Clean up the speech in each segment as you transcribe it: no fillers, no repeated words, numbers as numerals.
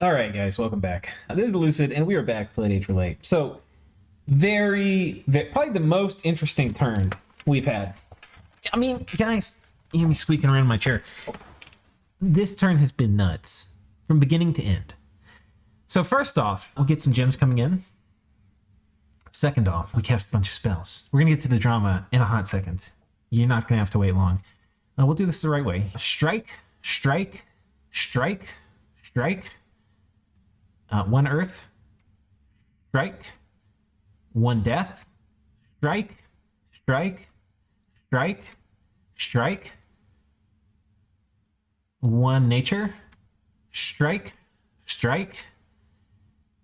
All right, guys, welcome back. This is Lucid, and we are back with Late Rlyeh. So, probably the most interesting turn we've had. I mean, guys, you hear me squeaking around in my chair. This turn has been nuts from beginning to end. So, first off, we'll get some gems coming in. Second off, we cast a bunch of spells. We're going to get to the drama in a hot second. You're not going to have to wait long. We'll do this the right way. Strike, strike, strike, strike. One earth, strike, one death, strike, strike, strike, strike, one nature, strike, strike.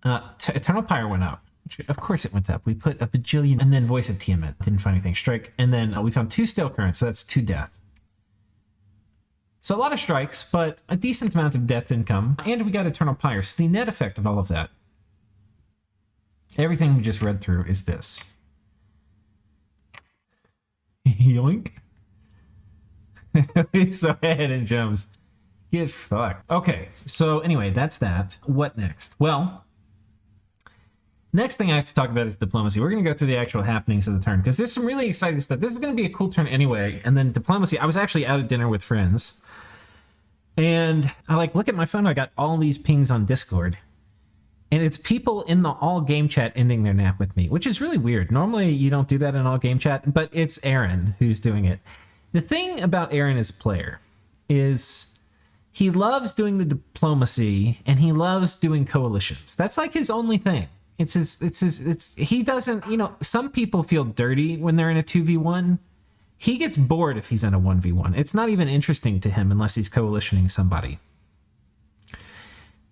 Eternal Pyre went up. Of course it went up. We put a bajillion, and then Voice of Tiamat. Didn't find anything. Strike, and then we found 2 Stale Currents, so that's 2 death. So a lot of strikes, but a decent amount of death income, and we got Eternal Pyre. So the net effect of all of that, everything we just read through is this. Yoink. So ahead and gems. Get fucked. Okay, so anyway, that's that. What next? Well, next thing I have to talk about is diplomacy. We're going to go through the actual happenings of the turn, because there's some really exciting stuff. This is going to be a cool turn anyway, and then diplomacy. I was actually out at dinner with friends, and I look at my phone, I got all these pings on Discord, and it's people in the all game chat ending their nap with me, which is really weird. Normally you don't do that in all game chat, but it's Aaron who's doing it. The thing about Aaron as a player is he loves doing the diplomacy and he loves doing coalitions. That's like his only thing. He doesn't, some people feel dirty when they're in a 2v1. He gets bored if he's in a 1v1. It's not even interesting to him unless he's coalitioning somebody.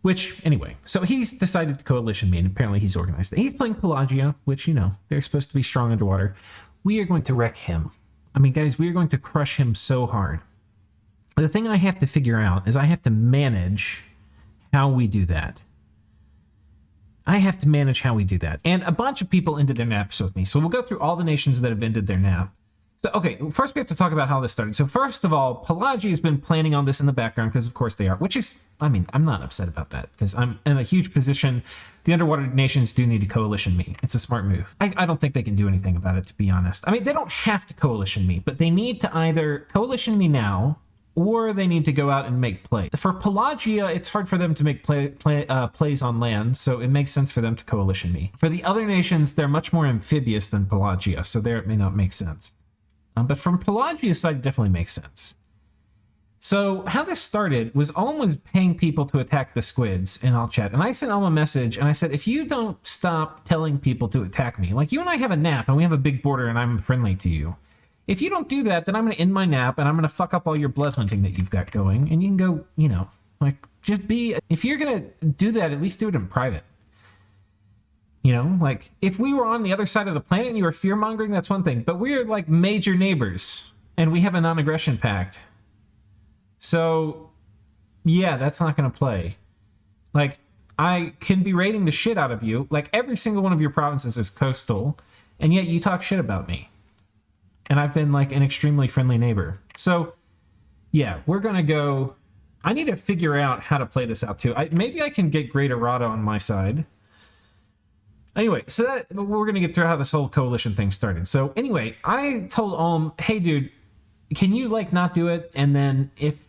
Which, anyway, so he's decided to coalition me, and apparently he's organized it. He's playing Pelagia, which, they're supposed to be strong underwater. We are going to wreck him. I mean, guys, we are going to crush him so hard. The thing I have to figure out is I have to manage how we do that. And a bunch of people ended their naps with me. So we'll go through all the nations that have ended their nap. So, okay, first we have to talk about how this started. So first of all, Pelagia has been planning on this in the background because of course they are, which is, I'm not upset about that because I'm in a huge position. The underwater nations do need to coalition me. It's a smart move. I don't think they can do anything about it, to be honest. I mean, they don't have to coalition me, but they need to either coalition me now or they need to go out and make plays. For Pelagia, it's hard for them to make plays on land, so it makes sense for them to coalition me. For the other nations, they're much more amphibious than Pelagia, so there it may not make sense. But from Pelagia's side, it definitely makes sense. So how this started was Alm was paying people to attack the squids in all chat, and I sent Alm a message, and I said, if you don't stop telling people to attack me, like you and I have a nap, and we have a big border, and I'm friendly to you. If you don't do that, then I'm going to end my nap, and I'm going to fuck up all your blood hunting that you've got going, and you can go, just be... If you're going to do that, at least do it in private. If we were on the other side of the planet and you were fear-mongering, that's one thing. But we're, major neighbors, and we have a non-aggression pact. So, yeah, that's not going to play. I can be raiding the shit out of you. Every single one of your provinces is coastal, and yet you talk shit about me. And I've been, an extremely friendly neighbor. So, yeah, we're going to go... I need to figure out how to play this out, too. Maybe I can get Great Errata on my side. Anyway, so we're going to get through how this whole coalition thing started. So anyway, I told Alm, hey, dude, can you, not do it? And then if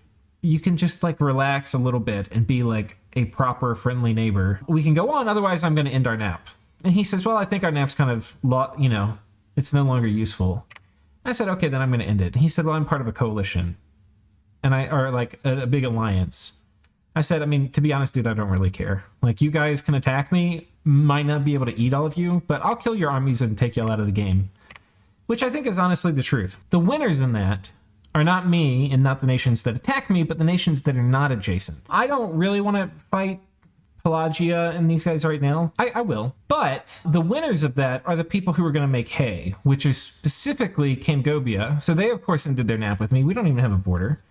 you can just, relax a little bit and be, a proper friendly neighbor, we can go on. Otherwise, I'm going to end our nap. And he says, well, I think our nap's kind of, it's no longer useful. I said, okay, then I'm going to end it. And he said, well, I'm part of a coalition. Or a big alliance. I said, to be honest, dude, I don't really care. You guys can attack me, might not be able to eat all of you, but I'll kill your armies and take y'all out of the game. Which I think is honestly the truth. The winners in that are not me and not the nations that attack me, but the nations that are not adjacent. I don't really want to fight Pelagia and these guys right now. I will. But the winners of that are the people who are going to make hay, which is specifically Camgobia. So they, of course, ended their nap with me. We don't even have a border.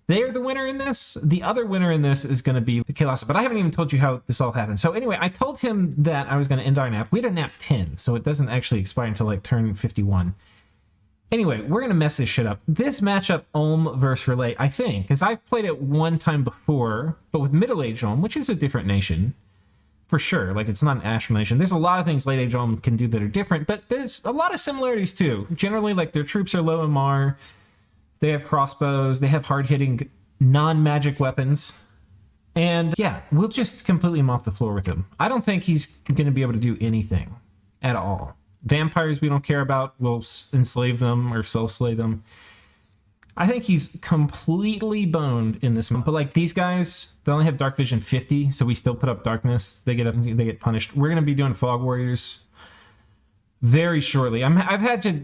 They are the winner in this. The other winner in this is going to be Kalasa, but I haven't even told you how this all happened. So anyway, I told him that I was going to end our nap. We had a nap 10, so it doesn't actually expire until turn 51. Anyway, we're going to mess this shit up. This matchup, Ulm versus Rlyeh, I think, because I've played it one time before, but with middle-aged Ulm, which is a different nation, for sure. Like, it's not an Ashram nation. There's a lot of things late-age Ulm can do that are different, but there's a lot of similarities, too. Generally, like, their troops are low MR, they have crossbows, they have hard-hitting non-magic weapons, and, yeah, we'll just completely mop the floor with him. I don't think he's going to be able to do anything at all. Vampires we don't care about. We'll enslave them or soul-slay them. I think he's completely boned in this one. But like these guys, they only have dark vision 50, so we still put up darkness. They get punished. We're going to be doing fog warriors very shortly.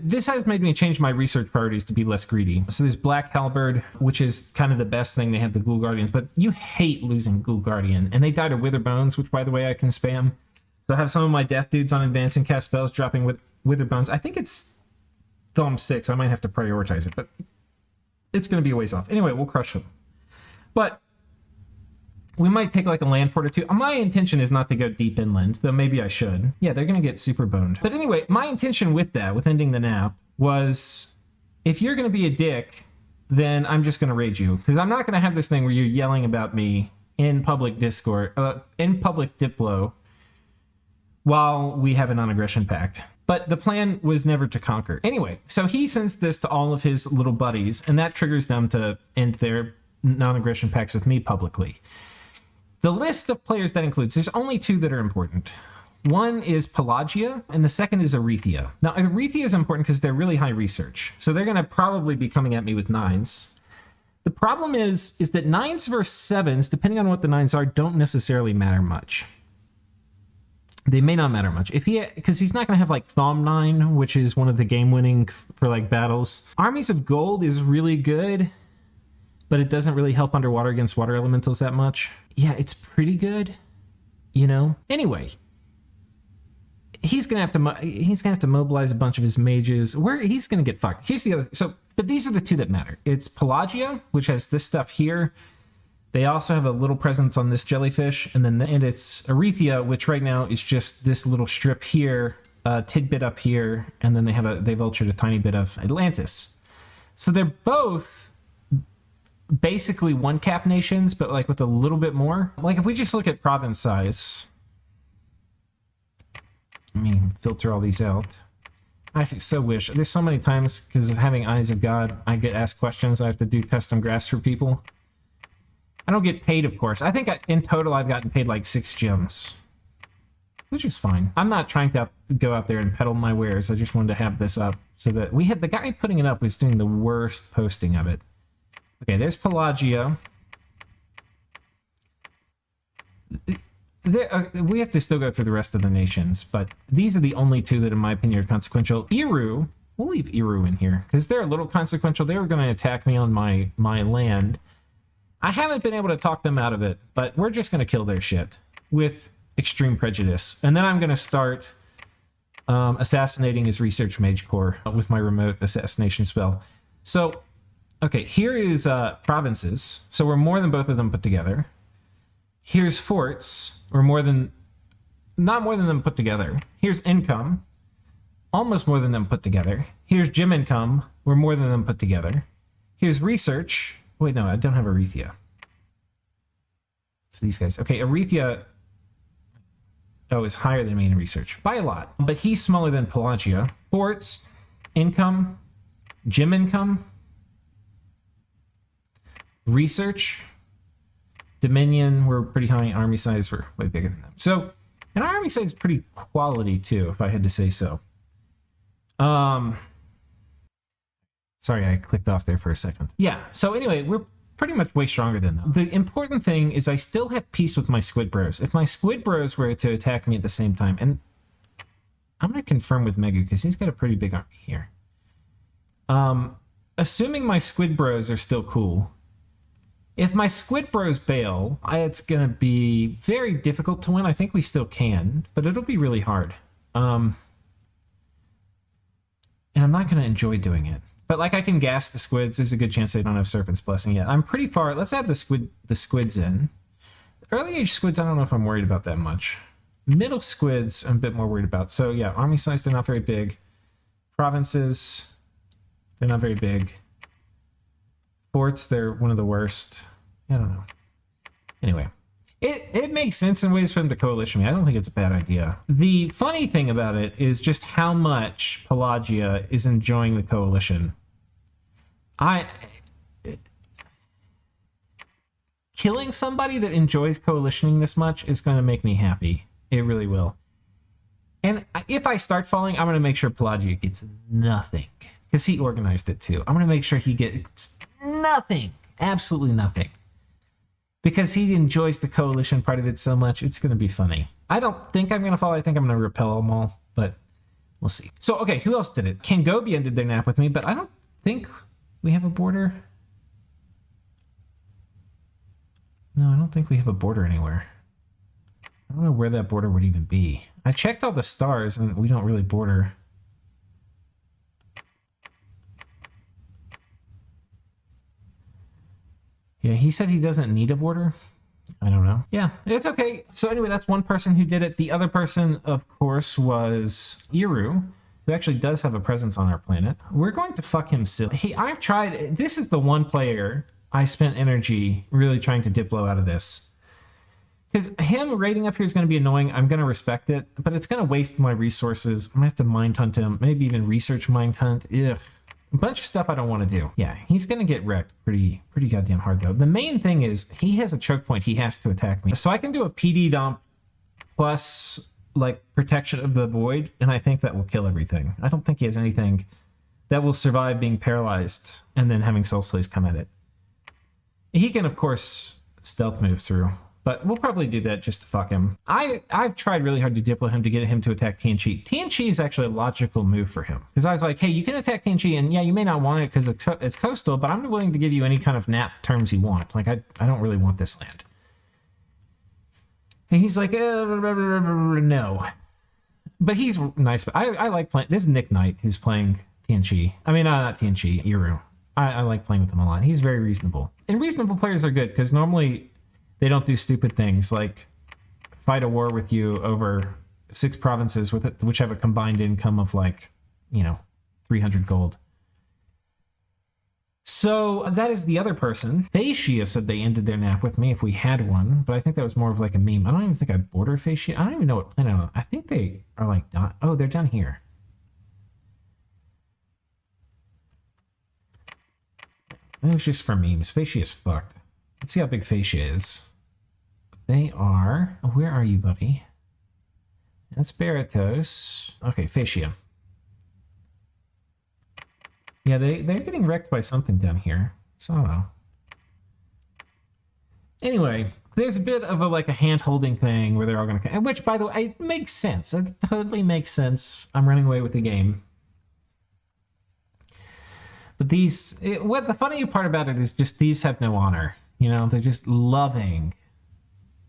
This has made me change my research priorities to be less greedy. So there's Black Halberd, which is kind of the best thing. They have the Ghoul Guardians, but you hate losing Ghoul Guardian. And they die to Wither Bones, which by the way I can spam. So I have some of my death dudes on advance and cast spells dropping with Wither Bones. I think it's Thumb 6. I might have to prioritize it, but it's going to be a ways off. Anyway, we'll crush them. But we might take like a land fort or two. My intention is not to go deep inland, though maybe I should. Yeah, they're going to get super boned. But anyway, my intention with that, with ending the nap, was if you're going to be a dick, then I'm just going to raid you. Because I'm not going to have this thing where you're yelling about me in public Discord, in public Diplo, while we have a non-aggression pact. But the plan was never to conquer. Anyway, so he sends this to all of his little buddies, and that triggers them to end their non-aggression pacts with me publicly. The list of players that includes, there's only two that are important. One is Pelagia, and the second is Aretha. Now, Aretha is important because they're really high research, so they're going to probably be coming at me with 9s. The problem is that 9s versus 7s, depending on what the 9s are, don't necessarily matter much. They may not matter much because he's not going to have like Thom 9, which is one of the game-winning for like battles. Armies of Gold is really good, but it doesn't really help underwater against water elementals that much. Yeah, it's pretty good, you know. Anyway, he's gonna have to mobilize a bunch of his mages. He's gonna get fucked. Here's the other. But these are the two that matter. It's Pelagia, which has this stuff here. They also have a little presence on this jellyfish, and it's Aretha, which right now is just this little strip here, tidbit up here, and then they've ultured a tiny bit of Atlantis. So they're both basically one cap nations, but like with a little bit more. Like if we just look at province size, let me filter all these out. I so wish. There's so many times because of having Eyes of God, I get asked questions. I have to do custom graphs for people. I don't get paid, of course. I think in total I've gotten paid like 6 gems, which is fine. I'm not trying to go out there and peddle my wares. I just wanted to have this up so that the guy putting it up was doing the worst posting of it. Okay, there's Pelagia. We have to still go through the rest of the nations, but these are the only two that, in my opinion, are consequential. Eru, we'll leave Eru in here because they're a little consequential. They were going to attack me on my land. I haven't been able to talk them out of it, but we're just going to kill their shit with extreme prejudice. And then I'm going to start assassinating his research mage corps with my remote assassination spell. So, okay, here is provinces. So we're more than both of them put together. Here's forts. We're not more than them put together. Here's income. Almost more than them put together. Here's gym income. We're more than them put together. Here's research. Wait, no, I don't have Aretha. So these guys. Okay, Aretha is higher than me in research. By a lot. But he's smaller than Pelagia. Forts, income, gym income, research, Dominion, we're pretty high. Army size, we're way bigger than them. So, and our army size is pretty quality too, if I had to say so. Sorry, I clicked off there for a second. Yeah, so anyway, we're pretty much way stronger than them. The important thing is I still have peace with my squid bros. If my squid bros were to attack me at the same time, and I'm going to confirm with Megu because he's got a pretty big army here. Assuming my squid bros are still cool, if my squid bros bail, it's going to be very difficult to win. I think we still can, but it'll be really hard. And I'm not going to enjoy doing it. But like I can gas the squids. There's a good chance they don't have Serpent's Blessing yet. I'm pretty far. Let's add the squids in. Early age squids, I don't know if I'm worried about that much. Middle squids, I'm a bit more worried about. So yeah, army size, they're not very big. Provinces, They're not very big. Forts, they're one of the worst. I don't know. Anyway, it makes sense in ways for them to coalition me. I don't think it's a bad idea. The funny thing about it is just how much Pelagia is enjoying the coalition. Killing somebody that enjoys coalitioning this much is going to make me happy. It really will. And if I start falling, I'm going to make sure Pelagia gets nothing. Because he organized it too. I'm going to make sure he gets nothing. Absolutely nothing. Because he enjoys the coalition part of it so much, it's going to be funny. I don't think I'm going to fall. I think I'm going to repel them all, but we'll see. So, okay, who else did it? Kangobia ended their nap with me, but I don't think we have a border. No, I don't think we have a border anywhere. I don't know where that border would even be. I checked all the stars, and we don't really border. Yeah, he said he doesn't need a border. I don't know. Yeah, it's okay. So anyway, that's one person who did it. The other person, of course, was Iru, who actually does have a presence on our planet. We're going to fuck him silly. I've tried. This is the one player I spent energy really trying to Diplo out of this. Because him raiding up here is going to be annoying. I'm going to respect it, but it's going to waste my resources. I'm going to have to mind hunt him, maybe even research mind hunt. Ugh. A bunch of stuff I don't want to do. Yeah, he's going to get wrecked pretty goddamn hard, though. The main thing is he has a choke point. He has to attack me. So I can do a PD dump plus, like, protection of the void, and I think that will kill everything. I don't think he has anything that will survive being paralyzed and then having Soul Slays come at it. He can, of course, stealth move through, but we'll probably do that just to fuck him. I've tried really hard to Diplo him to get him to attack Tianchi. Tianchi is actually a logical move for him. Because I was like, hey, you can attack Tianchi, and yeah, you may not want it because it's coastal, but I'm willing to give you any kind of nap terms you want. Like, I don't really want this land. And he's like, no. But he's nice. I like playing. This is Nick Knight who's playing Tianchi. I mean, not Tianchi, Iru. I like playing with him a lot. He's very reasonable. And reasonable players are good because normally they don't do stupid things like fight a war with you over 6 provinces which have a combined income of 300 gold. So that is the other person. Phaecia said they ended their nap with me if we had one, but I think that was more of like a meme. I don't even think I border Phaecia. I don't even know what planet I'm on. I think they are like down. Oh, they're down here. It was just for memes. Phaecia is fucked. Let's see how big Phaecia is. They are... Oh, where are you, buddy? That's Baratos. Okay, Phaecia. Yeah, they're getting wrecked by something down here. So, I don't know. Anyway, there's a bit of a hand-holding thing where they're all going to... Which, by the way, it makes sense. It totally makes sense. I'm running away with the game. But what the funny part about it is just thieves have no honor. You know, they're just loving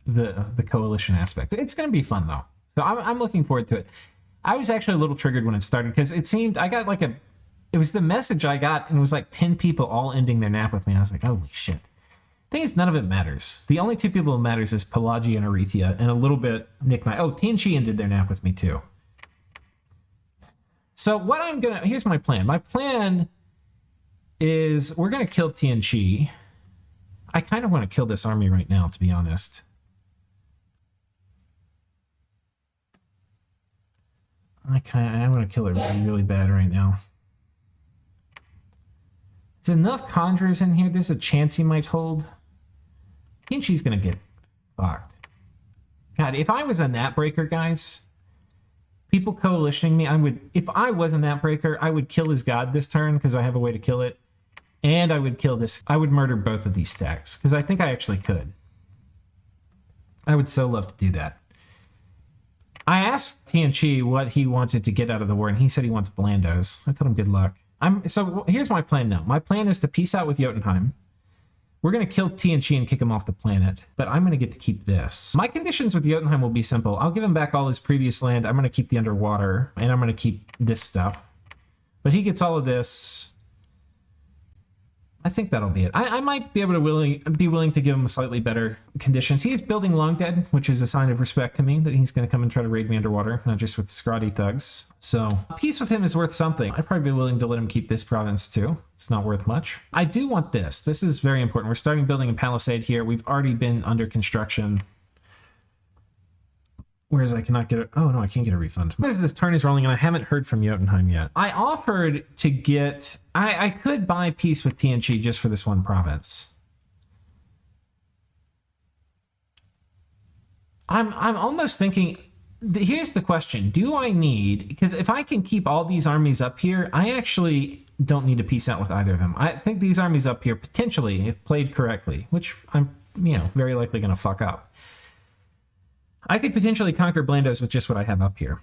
the coalition aspect. It's going to be fun, though. So I'm looking forward to it. I was actually a little triggered when it started because it seemed I got it was the message I got, and it was like 10 people all ending their nap with me. And I was like, holy shit. The thing is, none of it matters. The only 2 people that matters is Pelagia and Arethea, and a little bit Nick Knight. Oh, Tianchi ended their nap with me, too. So here's my plan. My plan is we're going to kill Tianchi. I kind of want to kill this army right now, to be honest. I want to kill it really, really bad right now. There's enough conjurers in here. There's a chance he might hold. Tianchi's going to get fucked. God, if I was a nap breaker, guys, people coalitioning me, if I was a nap breaker, I would kill his god this turn because I have a way to kill it. And I would kill this. I would murder both of these stacks because I think I actually could. I would so love to do that. I asked Tianchi what he wanted to get out of the war, and he said he wants Blandos. I told him good luck. So here's my plan now. My plan is to peace out with Jotunheim. We're going to kill Tianchi and kick him off the planet, but I'm going to get to keep this. My conditions with Jotunheim will be simple. I'll give him back all his previous land. I'm going to keep the underwater, and I'm going to keep this stuff. But he gets all of this. I think that'll be it. I might be able to be willing to give him slightly better conditions. He's building Long Dead, which is a sign of respect to me, that he's going to come and try to raid me underwater, not just with scrawny thugs. So peace with him is worth something. I'd probably be willing to let him keep this province too. It's not worth much. I do want this. This is very important. We're starting building a palisade here. We've already been under construction. Whereas I cannot get it. Oh no, I can't get a refund. This turn is rolling and I haven't heard from Jotunheim yet. I offered to get, I could buy peace with TNG just for this one province. I'm almost thinking, here's the question. Do I need, because if I can keep all these armies up here, I actually don't need to peace out with either of them. I think these armies up here potentially, if played correctly, which I'm, very likely going to fuck up, I could potentially conquer Blandos with just what I have up here.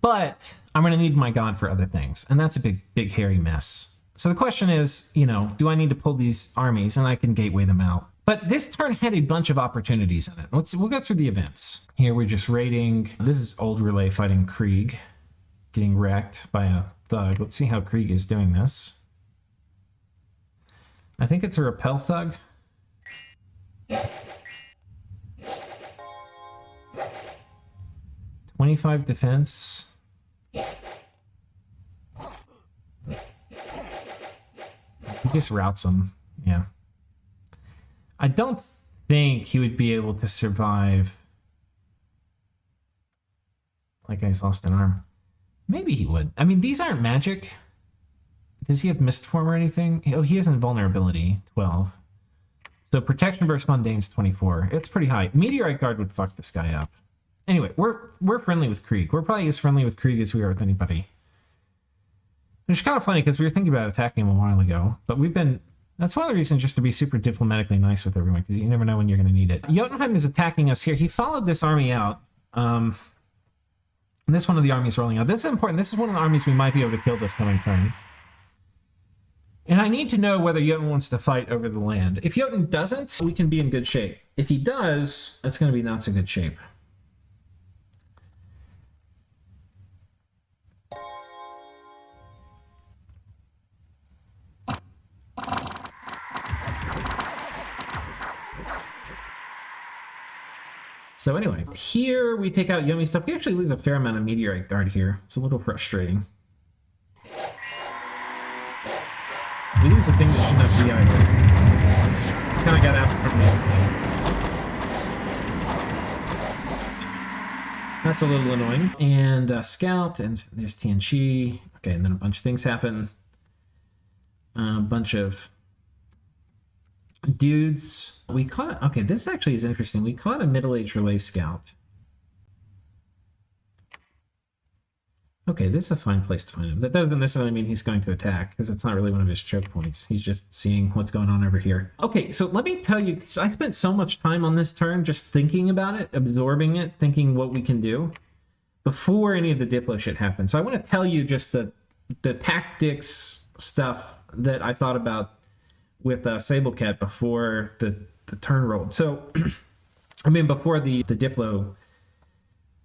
But I'm going to need my god for other things, and that's a big, hairy mess. So the question is, do I need to pull these armies, and I can gateway them out? But this turn had a bunch of opportunities in it. We'll go through the events. Here we're just raiding. This is old Rlyeh fighting Krieg, getting wrecked by a thug. Let's see how Krieg is doing this. I think it's a repel thug. 25 defense. He just routs him. Yeah. I don't think he would be able to survive. Like he's lost an arm. Maybe he would. I mean, these aren't magic. Does he have mist form or anything? Oh, he has invulnerability, 12. So protection versus mundane's 24. It's pretty high. Meteorite guard would fuck this guy up. Anyway, we're friendly with Krieg. We're probably as friendly with Krieg as we are with anybody. Which is kind of funny because we were thinking about attacking him a while ago, but that's one of the reasons just to be super diplomatically nice with everyone, because you never know when you're going to need it. Jotunheim is attacking us here. He followed this army out. And this one of the armies rolling out. This is important. This is one of the armies we might be able to kill this coming turn. And I need to know whether Jotun wants to fight over the land. If Jotun doesn't, we can be in good shape. If he does, it's going to be not so good shape. So anyway, here we take out Yomi stuff. We actually lose a fair amount of meteorite guard here. It's a little frustrating. We lose a thing that should not be either. Kind of got out from that. That's a little annoying. And scout, and there's TNG. Okay, and then a bunch of things happen. A bunch of dudes. We caught, okay, this actually is interesting. We caught a middle-aged Rlyeh scout. Okay, this is a fine place to find him. That doesn't necessarily mean he's going to attack, because it's not really one of his choke points. He's just seeing what's going on over here. Okay, so let me tell you, I spent so much time on this turn just thinking about it, absorbing it, thinking what we can do before any of the Diplo shit happened. So I want to tell you just the tactics stuff that I thought about with Sablecat before the turn rolled. So, I mean, before the Diplo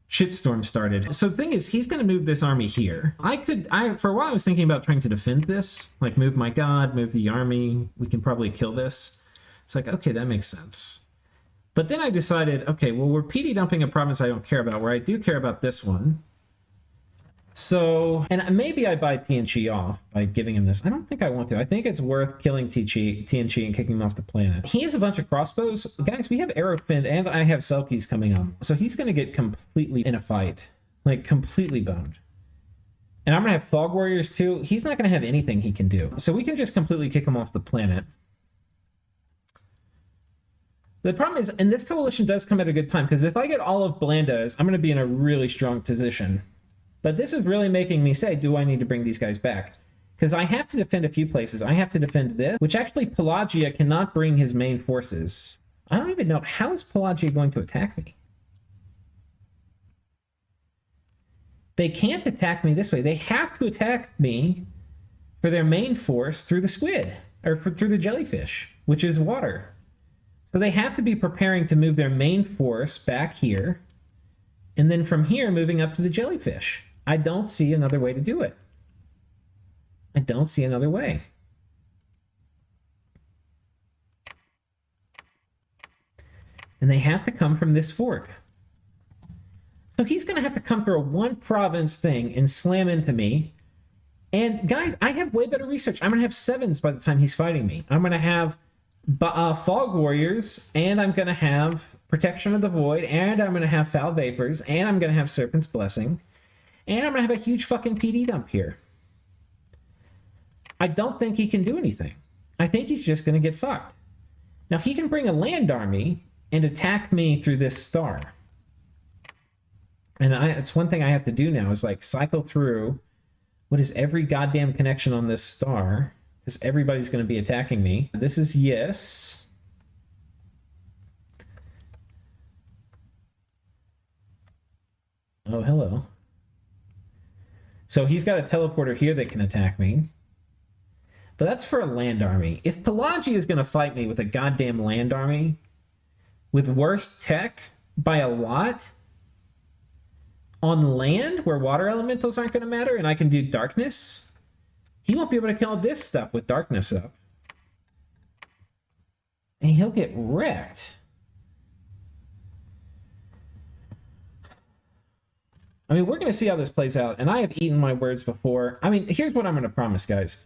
shitstorm started. So the thing is, he's going to move this army here. For a while I was thinking about trying to defend this, like move my god, move the army. We can probably kill this. It's like, okay, that makes sense. But then I decided, okay, well, we're PD dumping a province I don't care about, where I do care about this one. So, and maybe I buy TNG off by giving him this. I don't think I want to. I think it's worth killing TNG and kicking him off the planet. He has a bunch of crossbows. Guys, we have Arrowfin and I have Selkies coming up. So he's going to get completely in a fight. Like, completely boned. And I'm going to have Fog Warriors too. He's not going to have anything he can do. So we can just completely kick him off the planet. The problem is, and this coalition does come at a good time, because if I get all of Blandos, I'm going to be in a really strong position. But this is really making me say, do I need to bring these guys back? Because I have to defend a few places. I have to defend this, which actually Pelagia cannot bring his main forces. I don't even know, how is Pelagia going to attack me? They can't attack me this way. They have to attack me for their main force through the squid, or through the jellyfish, which is water. So they have to be preparing to move their main force back here, and then from here moving up to the jellyfish. I don't see another way to do it. I don't see another way. And they have to come from this fort. So he's going to have to come through a one province thing and slam into me. And guys, I have way better research. I'm going to have 7s by the time he's fighting me. I'm going to have Fog Warriors, and I'm going to have Protection of the Void, and I'm going to have Foul Vapors, and I'm going to have Serpent's Blessing, and I'm going to have a huge fucking PD dump here. I don't think he can do anything. I think he's just going to get fucked. Now, he can bring a land army and attack me through this star. And it's one thing I have to do now is like cycle through what is every goddamn connection on this star, because everybody's going to be attacking me. This is yes. Oh, hello. So he's got a teleporter here that can attack me. But that's for a land army. If Pelagia is going to fight me with a goddamn land army with worse tech by a lot on land where water elementals aren't going to matter and I can do darkness, he won't be able to kill this stuff with darkness up. And he'll get wrecked. I mean, we're going to see how this plays out. And I have eaten my words before. I mean, here's what I'm going to promise, guys.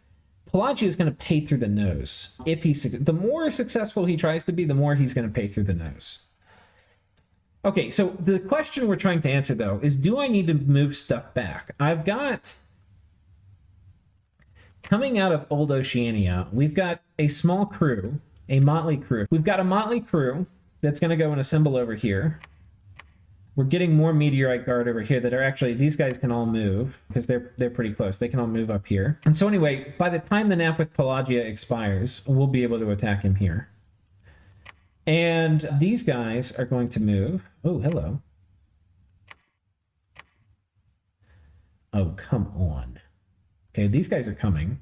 Pelagia is going to pay through the nose. If he's the more successful he tries to be, the more he's going to pay through the nose. Okay, so the question we're trying to answer, though, is do I need to move stuff back? I've got, coming out of Old Oceania, we've got a small crew, a motley crew. We've got a motley crew that's going to go and assemble over here. We're getting more Meteorite Guard over here that are actually, these guys can all move because they're pretty close. They can all move up here. And so anyway, by the time the nap with Pelagia expires, we'll be able to attack him here. And these guys are going to move. Oh, hello. Oh, come on. Okay, these guys are coming.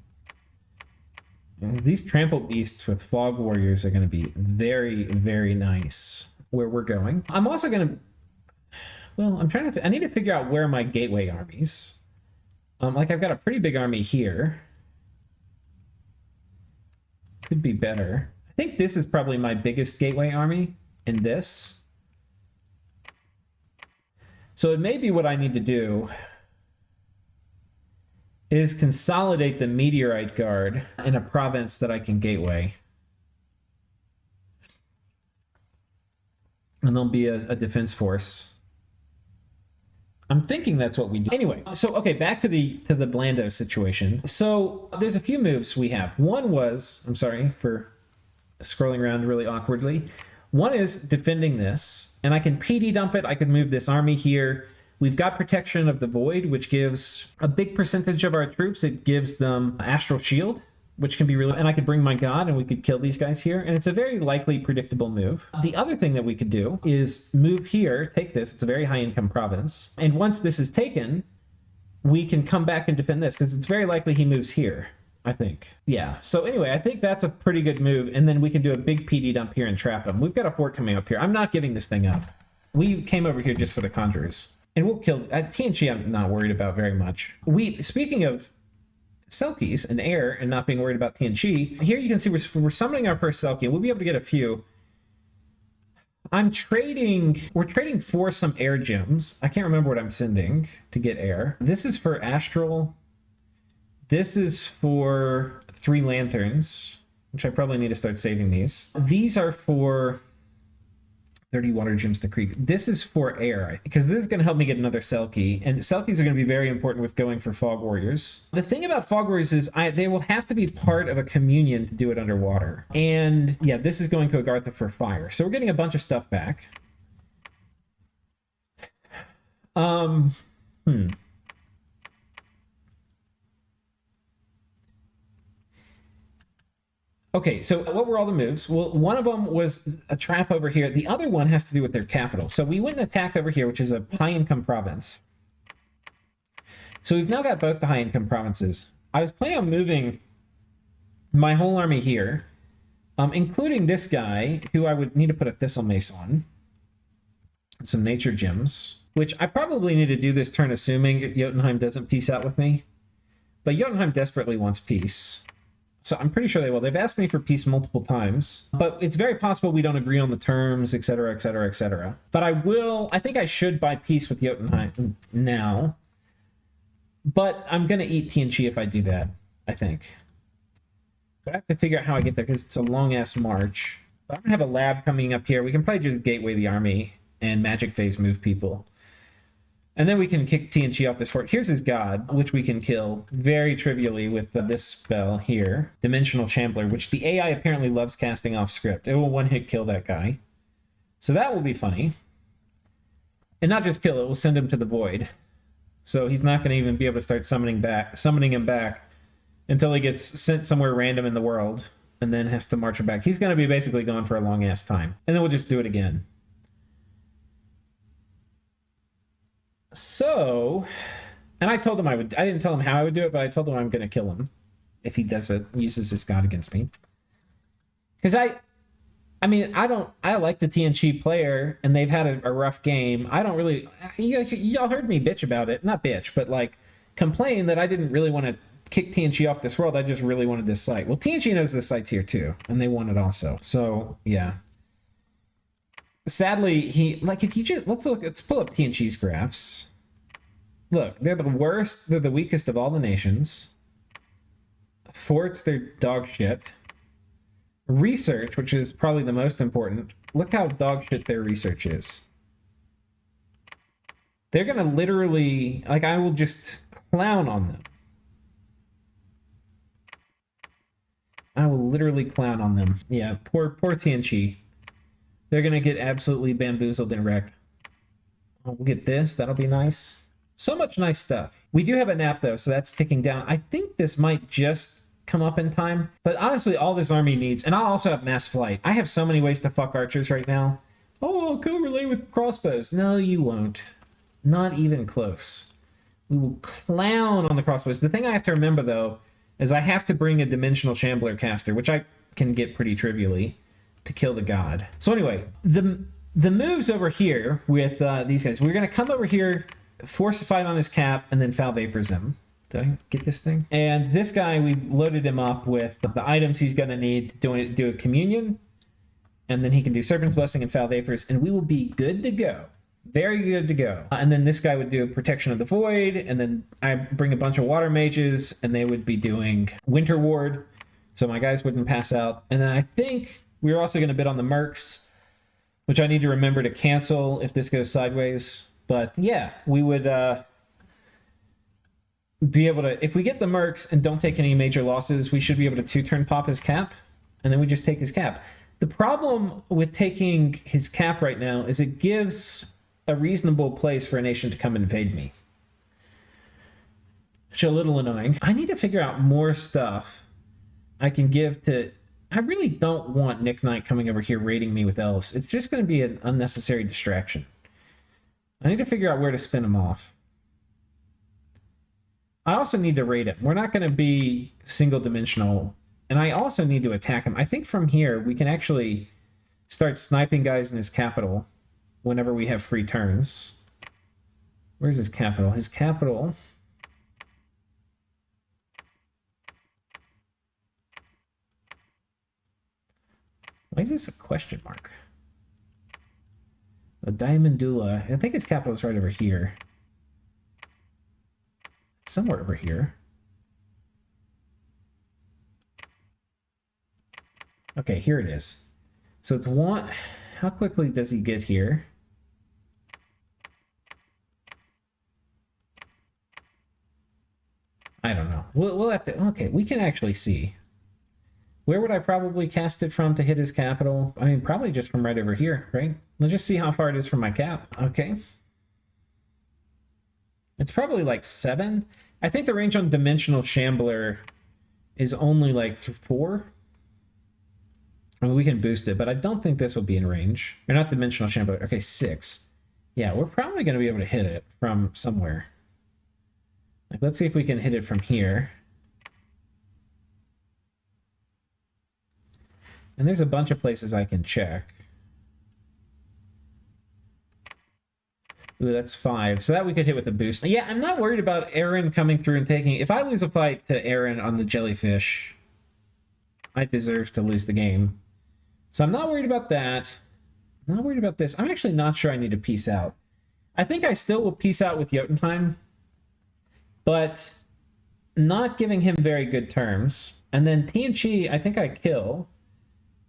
These Trample Beasts with Fog Warriors are going to be very, very nice where we're going. I'm also going to... Well, I need to figure out where my gateway armies. Like I've got a pretty big army here. Could be better. I think this is probably my biggest gateway army in this. So it may be what I need to do is consolidate the Meteorite Guard in a province that I can gateway. And there'll be a defense force. I'm thinking that's what we do. Anyway, so okay, back to the Blando situation. So there's a few moves we have. One was, I'm sorry for scrolling around really awkwardly. One is defending this, and I can PD dump it. I could move this army here. We've got Protection of the Void, which gives a big percentage of our troops. It gives them Astral Shield, which can be really... And I could bring my god, and we could kill these guys here. And it's a very likely, predictable move. The other thing that we could do is move here, take this. It's a very high-income province. And once this is taken, we can come back and defend this, because it's very likely he moves here, I think. Yeah, so anyway, I think that's a pretty good move. And then we can do a big PD dump here and trap him. We've got a fort coming up here. I'm not giving this thing up. We came over here just for the Conjurers. And we'll kill... TNG I'm not worried about very much. Speaking of Selkies and air and not being worried about TNG, here you can see we're summoning our first Selkie. We'll be able to get a few. We're trading for some air gems. I can't remember what I'm sending to get air. This is for Astral. This is for 3 lanterns, which I probably need to start saving these. These are for 30 water gems to creek. This is for air, because this is going to help me get another Selkie, and Selkies are going to be very important with going for Fog Warriors. The thing about Fog Warriors is they will have to be part of a communion to do it underwater. And yeah, this is going to Agartha for fire. So we're getting a bunch of stuff back. Okay, so what were all the moves? Well, one of them was a trap over here. The other one has to do with their capital. So we went and attacked over here, which is a high-income province. So we've now got both the high-income provinces. I was planning on moving my whole army here, including this guy, who I would need to put a Thistle Mace on. And some nature gems, which I probably need to do this turn assuming Jotunheim doesn't peace out with me. But Jotunheim desperately wants peace. So I'm pretty sure they will. They've asked me for peace multiple times, but it's very possible we don't agree on the terms, etc., etc., etc. But I think I should buy peace with Jotunheim now. But I'm going to eat TNG if I do that, I think. But I have to figure out how I get there because it's a long-ass march. But I'm going to have a lab coming up here. We can probably just gateway the army and magic phase move people. And then we can kick TNG off this fort. Here's his god, which we can kill very trivially with this spell here. Dimensional Chambler, which the AI apparently loves casting off script. It will one-hit kill that guy. So that will be funny. And not just kill it, we'll send him to the void. So he's not going to even be able to start summoning him back until he gets sent somewhere random in the world and then has to march him back. He's going to be basically gone for a long-ass time. And then we'll just do it again. So, and I told him I didn't tell him how I would do it, but I told him I'm going to kill him if he does it, uses his god against me. Because I like the TNG player, and they've had a rough game. I don't really, y'all heard me bitch about it. Not bitch, but like complain that I didn't really want to kick TNG off this world. I just really wanted this site. Well, TNG knows this site's here too, and they want it also. So, yeah. Sadly, if you just, let's pull up TNG's graphs. Look, they're the worst, they're the weakest of all the nations. Forts, they're dog shit. Research, which is probably the most important, look how dog shit their research is. They're gonna literally, like, I will just clown on them. I will literally clown on them. Yeah, poor TNG. They're going to get absolutely bamboozled and wrecked. Oh, we'll get this. That'll be nice. So much nice stuff. We do have a nap, though, so that's ticking down. I think this might just come up in time. But honestly, all this army needs... And I'll also have mass flight. I have so many ways to fuck archers right now. Oh, I'll go Rlyeh with crossbows. No, you won't. Not even close. We will clown on the crossbows. The thing I have to remember, though, is I have to bring a Dimensional Chambler caster, which I can get pretty trivially, to kill the god. So anyway, the moves over here with these guys, we're going to come over here, force a fight on his cap, and then foul vapors him. Did I get this thing? And this guy, we loaded him up with the items he's going to need to do a communion, and then he can do Serpent's Blessing and foul vapors, and we will be good to go. Very good to go. And then this guy would do Protection of the Void, and then I bring a bunch of water mages, and they would be doing Winter Ward, so my guys wouldn't pass out. And then I think we're also going to bid on the Mercs, which I need to remember to cancel if this goes sideways. But yeah, we would be able to, if we get the Mercs and don't take any major losses, we should be able to 2-turn pop his cap, and then we just take his cap. The problem with taking his cap right now is it gives a reasonable place for a nation to come invade me. Which is a little annoying. I need to figure out more stuff I can give to... I really don't want Nick Knight coming over here raiding me with elves. It's just going to be an unnecessary distraction. I need to figure out where to spin him off. I also need to raid him. We're not going to be single-dimensional. And I also need to attack him. I think from here, we can actually start sniping guys in his capital whenever we have free turns. Where's his capital? His capital... Why is this a question mark? A Diamondula. I think his capital is right over here. It's somewhere over here. Okay, here it is. So it's one... How quickly does he get here? I don't know. We'll have to... Okay, we can actually see. Where would I probably cast it from to hit his capital? I mean, probably just from right over here, right? Let's just see how far it is from my cap. Okay. It's probably like 7. I think the range on Dimensional Chambler is only like 4. I mean, we can boost it, but I don't think this will be in range. Or not Dimensional Chambler. Okay, 6. Yeah, we're probably going to be able to hit it from somewhere. Like, let's see if we can hit it from here. And there's a bunch of places I can check. Ooh, that's 5. So that we could hit with a boost. Yeah, I'm not worried about Aaron coming through and taking... If I lose a fight to Aaron on the jellyfish, I deserve to lose the game. So I'm not worried about that. I'm not worried about this. I'm actually not sure I need to peace out. I think I still will peace out with Jotunheim, but not giving him very good terms. And then TNC, I think I kill.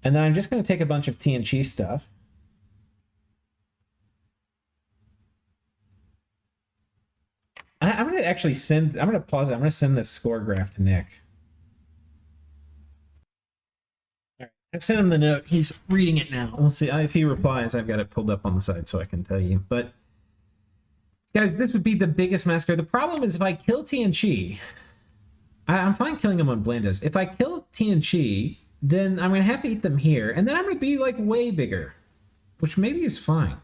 And then I'm just going to take a bunch of TNC stuff. I'm going to actually send... I'm going to pause it. I'm going to send this score graph to Nick. All right. I've sent him the note. He's reading it now. We'll see. If he replies, I've got it pulled up on the side so I can tell you. But, guys, this would be the biggest massacre. The problem is if I kill TNC... I'm fine killing them on Blandos. If I kill TNC, then I'm going to have to eat them here. And then I'm going to be, like, way bigger. Which maybe is fine.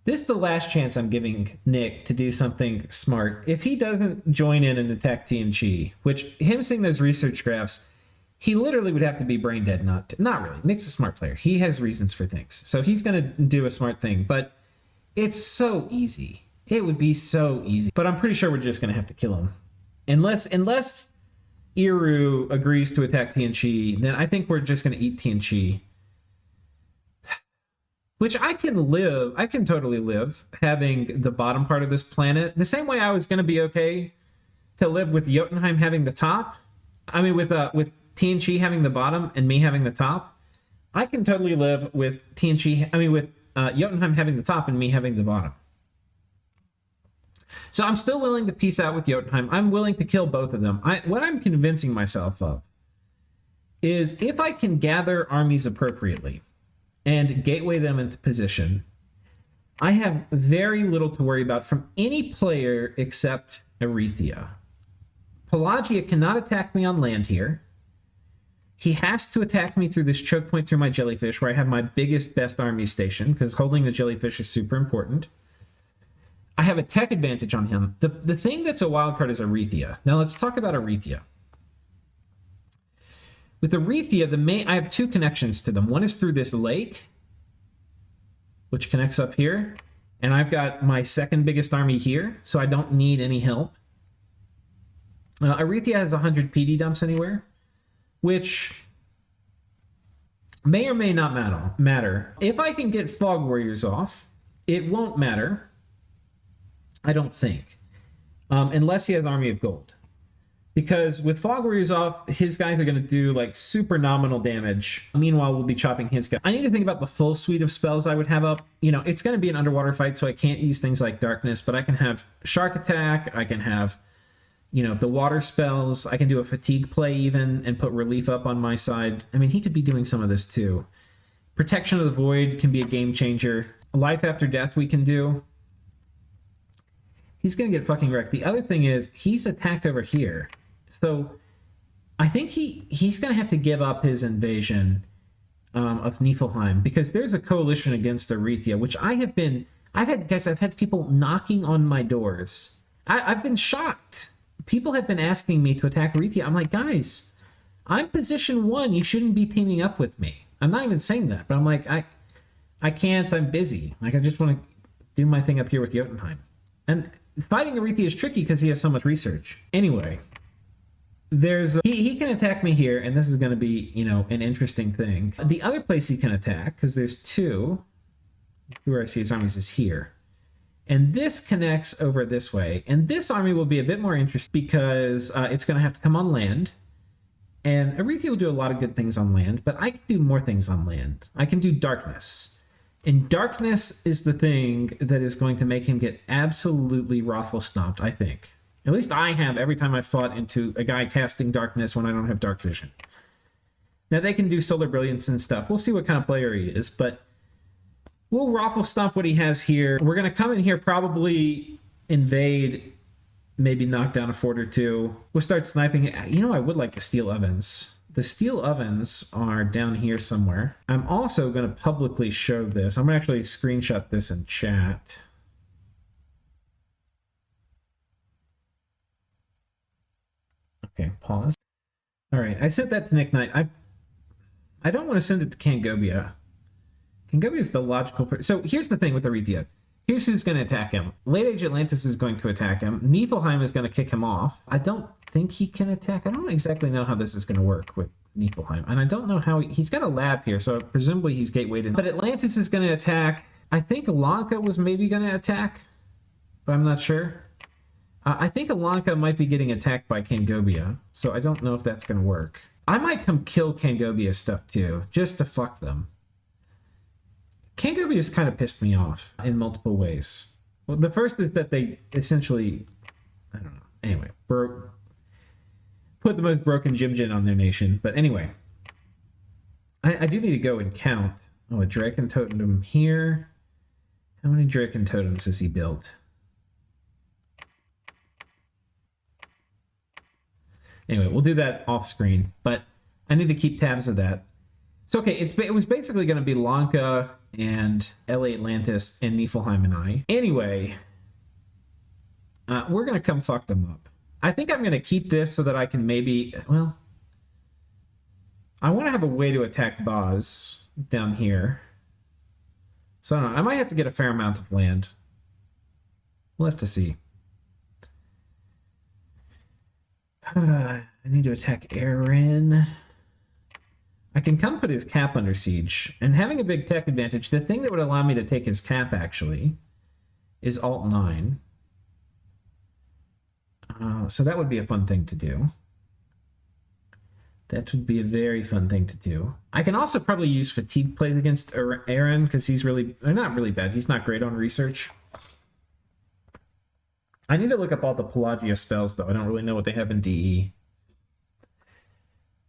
This is the last chance I'm giving Nick to do something smart. If he doesn't join in and attack TNC, which him seeing those research graphs, he literally would have to be brain dead not to. Not really. Nick's a smart player. He has reasons for things. So he's going to do a smart thing. But it's so easy. It would be so easy. But I'm pretty sure we're just going to have to kill him. Unless Iru agrees to attack TNC, then I think we're just going to eat TNC. Which I can totally live having the bottom part of this planet. The same way I was going to be okay to live with Jotunheim having the top. I mean, with TNC having the bottom and me having the top. I can totally live with with Jotunheim having the top and me having the bottom. So I'm still willing to peace out with Jotunheim. I'm willing to kill both of them. What I'm convincing myself of is if I can gather armies appropriately and gateway them into position, I have very little to worry about from any player except Rlyeh. Pelagia cannot attack me on land here. He has to attack me through this choke point through my jellyfish, where I have my best army station, because holding the jellyfish is super important. I have a tech advantage on him. The thing that's a wild card is Rlyeh. Now let's talk about Rlyeh. With Rlyeh, I have two connections to them. One is through this lake, which connects up here, and I've got my second biggest army here, so I don't need any help. Rlyeh has 100 PD dumps anywhere, which may or may not matter. If I can get Fog Warriors off, it won't matter. I don't think. Unless he has Army of Gold. Because with Fog Warriors off, his guys are going to do like super nominal damage. Meanwhile, we'll be chopping his guys. I need to think about the full suite of spells I would have up. You know, it's going to be an underwater fight, so I can't use things like Darkness, but I can have Shark Attack. I can have, the water spells. I can do a fatigue play even and put relief up on my side. I mean, he could be doing some of this too. Protection of the Void can be a game changer. Life After Death we can do. He's going to get fucking wrecked. The other thing is, he's attacked over here. So, I think he's going to have to give up his invasion of Niflheim, because there's a coalition against Rlyeh, which I've had people knocking on my doors. I've been shocked. People have been asking me to attack Rlyeh. I'm like, guys, I'm position 1. You shouldn't be teaming up with me. I'm not even saying that, but I'm like, I can't. I'm busy. Like, I just want to do my thing up here with Jotunheim. And fighting Rlyeh is tricky because he has so much research. Anyway, he can attack me here, and this is going to be, an interesting thing. The other place he can attack, because there's two, where I see his armies is here. And this connects over this way. And this army will be a bit more interesting because it's going to have to come on land. And Rlyeh will do a lot of good things on land, but I can do more things on land. I can do Darkness. And Darkness is the thing that is going to make him get absolutely raffle stomped, I think. At least I have every time I've fought into a guy casting Darkness when I don't have Dark Vision. Now, they can do Solar Brilliance and stuff. We'll see what kind of player he is, but we'll raffle stomp what he has here. We're going to come in here, probably invade, maybe knock down a fort or two. We'll start sniping. I would like the steel ovens. The steel ovens are down here somewhere. I'm also going to publicly show this. I'm going to actually screenshot this in chat. Okay, pause. All right, I sent that to Nick Knight. I don't want to send it to Kangobia. Kangobia is the logical person. So here's the thing with Rlyeh. Here's who's going to attack him. Late Age Atlantis is going to attack him. Niflheim is going to kick him off. I don't think he can attack. I don't exactly know how this is going to work with Niflheim. And I don't know how... He's got a lab here, so presumably he's gatewayed in. But Atlantis is going to attack. I think Lanka was maybe going to attack, but I'm not sure. I think Lanka might be getting attacked by Kangobia, so I don't know if that's going to work. I might come kill Kangobia's stuff too, just to fuck them. Kangobia's kind of pissed me off in multiple ways. Well, the first is that they essentially, I don't know. Anyway, put the most broken Jimjin on their nation. But anyway, I do need to go and count. Oh, a Draken Totem here. How many Draken Totems has he built? Anyway, we'll do that off screen, but I need to keep tabs of that. So, okay, it was basically going to be Lanka and LA Atlantis and Niflheim and I. Anyway, we're going to come fuck them up. I think I'm going to keep this so that I can maybe, well, I want to have a way to attack Boz down here. So I don't know, I might have to get a fair amount of land. We'll have to see. I need to attack Aaron. I can come put his cap under siege. And having a big tech advantage, the thing that would allow me to take his cap, actually, is Alt 9. So that would be a fun thing to do. That would be a very fun thing to do. I can also probably use fatigue plays against Aaron, because he's really... Or not really bad. He's not great on research. I need to look up all the Pelagia spells, though. I don't really know what they have in DE.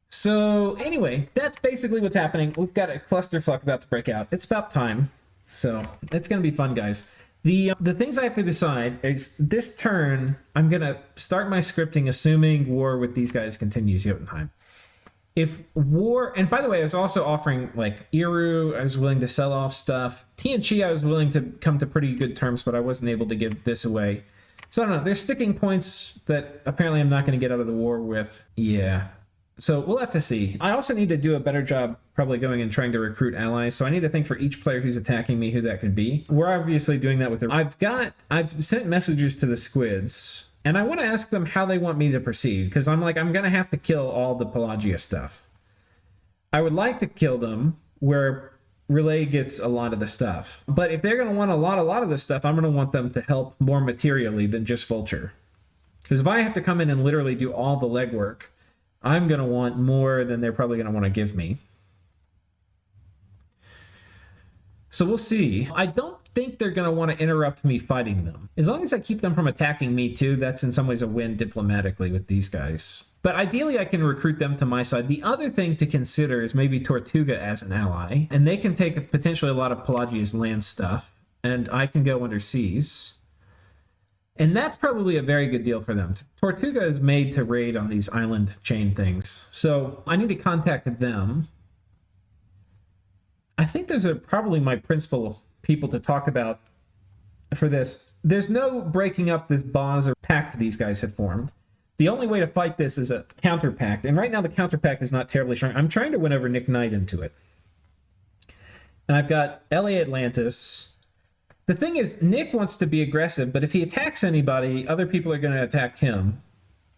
So, anyway, that's basically what's happening. We've got a clusterfuck about to break out. It's about time. So, it's going to be fun, guys. The things I have to decide is this turn, I'm going to start my scripting assuming war with these guys continues Jotunheim. If war... And by the way, I was also offering, like, Iru. I was willing to sell off stuff. Tianchi, I was willing to come to pretty good terms, but I wasn't able to give this away. So, I don't know. There's sticking points that apparently I'm not going to get out of the war with. Yeah. So we'll have to see. I also need to do a better job probably going and trying to recruit allies. So I need to think for each player who's attacking me who that could be. We're obviously doing that with them. I've sent messages to the squids, and I want to ask them how they want me to proceed, because I'm going to have to kill all the Pelagia stuff. I would like to kill them where Rlyeh gets a lot of the stuff. But if they're going to want a lot of the stuff, I'm going to want them to help more materially than just Vulture. Because if I have to come in and literally do all the legwork, I'm going to want more than they're probably going to want to give me. So we'll see. I don't think they're going to want to interrupt me fighting them. As long as I keep them from attacking me too, that's in some ways a win diplomatically with these guys. But ideally I can recruit them to my side. The other thing to consider is maybe Tortuga as an ally. And they can take potentially a lot of Pelagia's land stuff. And I can go under seas. And that's probably a very good deal for them. Tortuga is made to raid on these island chain things. So I need to contact them. I think those are probably my principal people to talk about for this. There's no breaking up this Boz or pact these guys have formed. The only way to fight this is a counter pact. And right now the counter pact is not terribly strong. I'm trying to win over Nick Knight into it. And I've got LA Atlantis. The thing is, Nick wants to be aggressive, but if he attacks anybody, other people are going to attack him,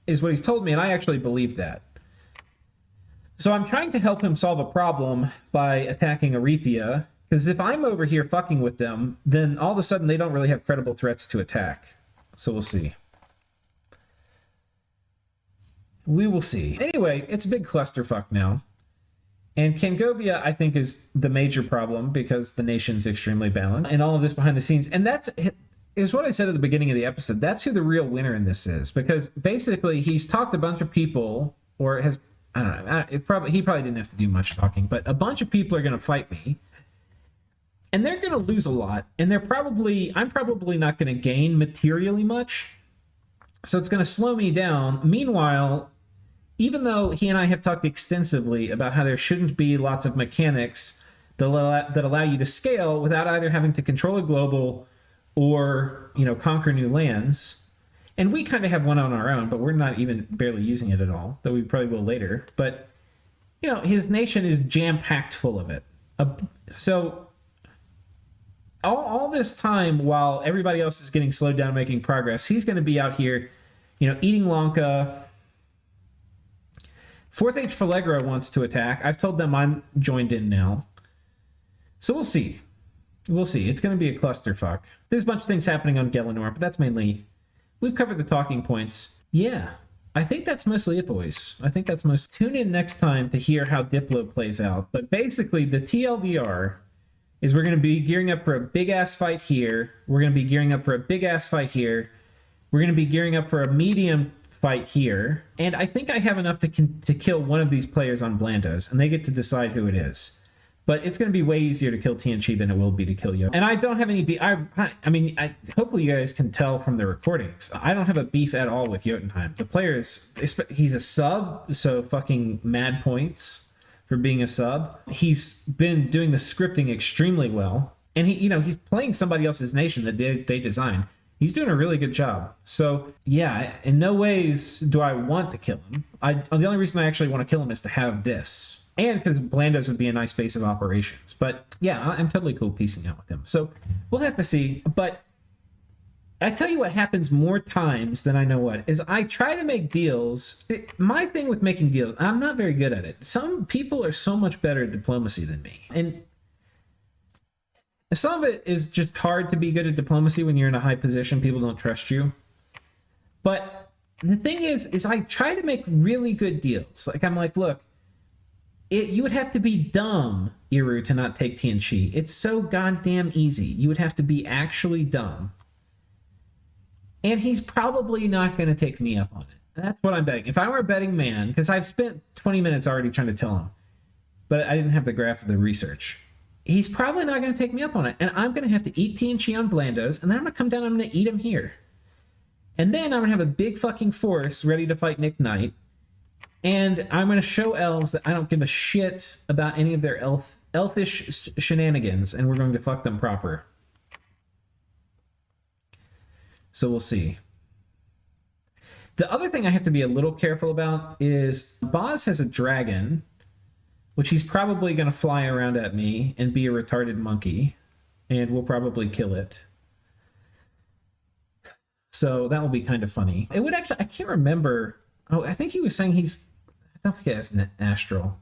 is what he's told me, and I actually believe that. So I'm trying to help him solve a problem by attacking Arethea, because if I'm over here fucking with them, then all of a sudden they don't really have credible threats to attack. So we'll see. We will see. Anyway, it's a big clusterfuck now. And Kangobia, I think, is the major problem because the nation's extremely balanced and all of this behind the scenes. And that is what I said at the beginning of the episode. That's who the real winner in this is, because basically he's talked a bunch of people, or has, I don't know, he probably didn't have to do much talking, but a bunch of people are going to fight me. And they're going to lose a lot. And I'm probably not going to gain materially much. So it's going to slow me down. Meanwhile, even though he and I have talked extensively about how there shouldn't be lots of mechanics that allow you to scale without either having to control a global or, conquer new lands. And we kind of have one on our own, but we're not even barely using it at all, though we probably will later. But, his nation is jam-packed full of it. So all this time while everybody else is getting slowed down making progress, he's going to be out here, eating Lanka. Fourth Age Falegra wants to attack. I've told them I'm joined in now. So we'll see. We'll see. It's going to be a clusterfuck. There's a bunch of things happening on Gelinor, but that's mainly... We've covered the talking points. Yeah. I think that's mostly it, boys. I think that's most... Tune in next time to hear how Diplo plays out. But basically, the TLDR is we're going to be gearing up for a big-ass fight here. We're going to be gearing up for a big-ass fight here. We're going to be gearing up for a medium fight here. And I think I have enough to kill one of these players on Blandos, and they get to decide who it is. But it's going to be way easier to kill Tianchi than it will be to kill Yo. And I don't have any beef. Hopefully you guys can tell from the recordings. I don't have a beef at all with Jotunheim. The player is, he's a sub, so fucking mad points for being a sub. He's been doing the scripting extremely well. And he's playing somebody else's nation that they designed. He's doing a really good job. So, yeah, in no ways do I want to kill him. The only reason I actually want to kill him is to have this. And because Blandos would be a nice base of operations. But, yeah, I'm totally cool piecing out with him. So, we'll have to see. But I tell you what happens more times than I know what, is I try to make deals. My thing with making deals, I'm not very good at it. Some people are so much better at diplomacy than me. And some of it is just hard to be good at diplomacy when you're in a high position. People don't trust you. But the thing is I try to make really good deals. Like, I'm like, look, you would have to be dumb, Iru, to not take Tianchi. It's so goddamn easy. You would have to be actually dumb. And he's probably not going to take me up on it. That's what I'm betting. If I were a betting man, because I've spent 20 minutes already trying to tell him, but I didn't have the graph of the research. He's probably not going to take me up on it. And I'm going to have to eat Tianchi on Blandos, and then I'm going to come down and I'm going to eat him here. And then I'm going to have a big fucking force ready to fight Nick Knight. And I'm going to show elves that I don't give a shit about any of their elfish shenanigans, and we're going to fuck them proper. So we'll see. The other thing I have to be a little careful about is Boz has a dragon, which he's probably going to fly around at me and be a retarded monkey, and we'll probably kill it. So that will be kind of funny. It would actually, I can't remember. Oh, I think he was saying I don't think it has an astral.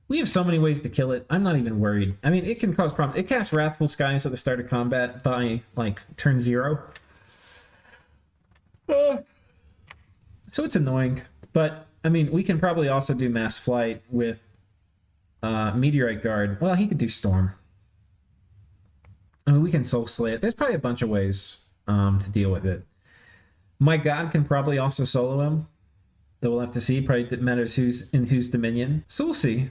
We have so many ways to kill it. I'm not even worried. I mean, it can cause problems. It casts Wrathful Skies at the start of combat by, like, turn 0. So it's annoying. But, I mean, we can probably also do Mass Flight with Meteorite Guard. Well, he could do Storm. I mean, we can Soul Slay it. There's probably a bunch of ways to deal with it. My God can probably also solo him. Though we'll have to see. Probably matters who's in whose dominion. So we'll see.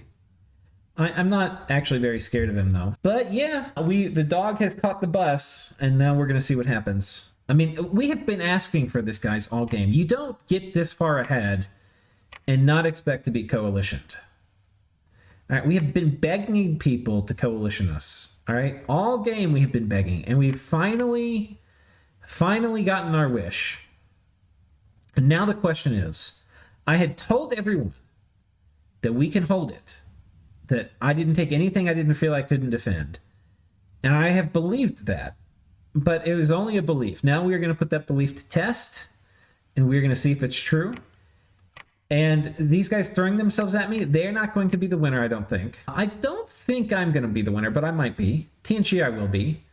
I'm not actually very scared of him, though. But yeah, the dog has caught the bus, and now we're going to see what happens. I mean, we have been asking for this, guys, all game. You don't get this far ahead and not expect to be coalitioned. All right, we have been begging people to coalition us. All right, all game we have been begging, and we've finally gotten our wish. And now the question is, I had told everyone that we can hold it, that I didn't take anything I didn't feel I couldn't defend. And I have believed that, but it was only a belief. Now we are going to put that belief to test, and we're going to see if it's true. And these guys throwing themselves at me, they're not going to be the winner, I don't think. I don't think I'm going to be the winner, but I might be. Tianchi I will be.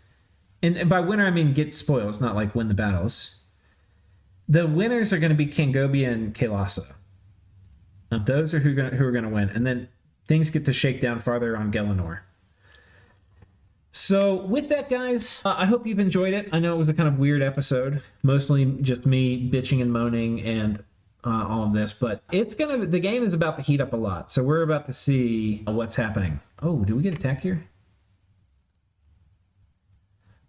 And by winner, I mean get spoils, not like win the battles. The winners are going to be Kangobia and Kailasa. Now, those are who are going to win. And then things get to shake down farther on Gelinor. So with that, guys, I hope you've enjoyed it. I know it was a kind of weird episode. Mostly just me bitching and moaning and all of this. But the game is about to heat up a lot. So we're about to see what's happening. Oh, did we get attacked here?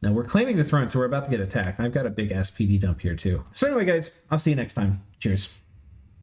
No, we're claiming the throne, so we're about to get attacked. I've got a big-ass PD dump here, too. So anyway, guys, I'll see you next time. Cheers.